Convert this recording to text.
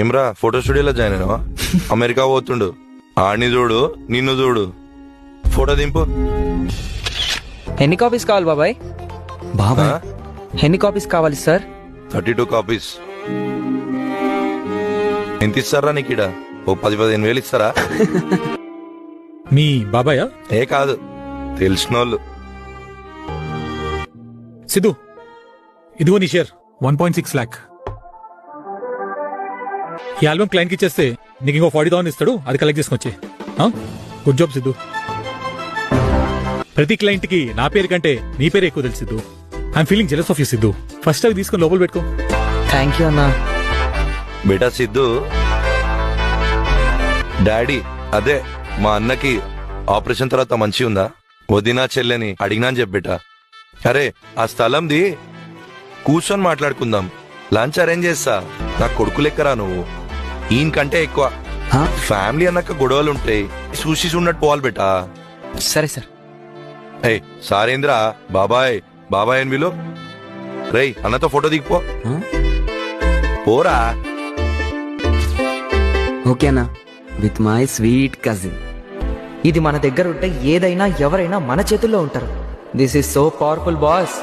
ఏమ్రా ఫోటో స్టూడియోలో join అయినావా? America పోతుండు. ఆడిని చూడు, నిన్ను చూడు. ఫోటో దింపు. ఎన్ని కాపీస్ కావాలి బాబాయ్? బాబాయ్ ఎన్ని కాపీస్ కావాలి సార్? 32 కాపీస్. ఎంత ఇస్తారా నీకు? ఇడ ఓ 10-15 వేలు ఇస్తారా? మీ బాబాయా? ఏ కాదు, తెలిసినోళ్ళు. సిద్ధు, ఇదిగో నీ షేర్ 1.6 lakh. ఈ ఆల్బమ్ క్లయింట్కి ఇచ్చేస్తే నీకు ఇంకో 40,000 ఇస్తాడు, అది కలెక్ట్ చేసుకొచ్చి. Good job Siddhu. ప్రతి క్లయింట్కి నా పేరు కంటే నీ పేరు ఎక్కువ తెలుసు Siddhu. I'm feeling jealous of you Siddhu. First అవి తీసుకొని లోపల పెట్టుకో. థ్యాంక్ యూ అన్నా. బేటా సిద్ధు, డాడీ అదే మా అన్నకి ఆపరేషన్ తర్వాత మంచి ఉందా? వదినా చెల్లెని అడిగినా అని చెప్పేట. అరే ఆ స్థలంది కూర్చొని మాట్లాడుకుందాం. లంచ్ అరేంజ్ చేస్తా. నా కొడుకు లెక్కరా నువ్వు. ఈయన కంటే ఎక్కువ. ఫ్యామిలీ అన్నాక గొడవలు ఉంటాయి, చూసి చూడనట్టు పోవాలి బేటా. సరే సార్. ఏ సారేంద్ర, బాబాయ్ బాబాయ్ అని విలు. రేయ్ అన్నతో ఫోటో దిగిపో. పోరా. ఓకేనా? With my sweet cousin. ఇది మన దగ్గర ఉంటే ఏదైనా ఎవరైనా మన చేతుల్లో ఉంటారు. This is so powerful boss.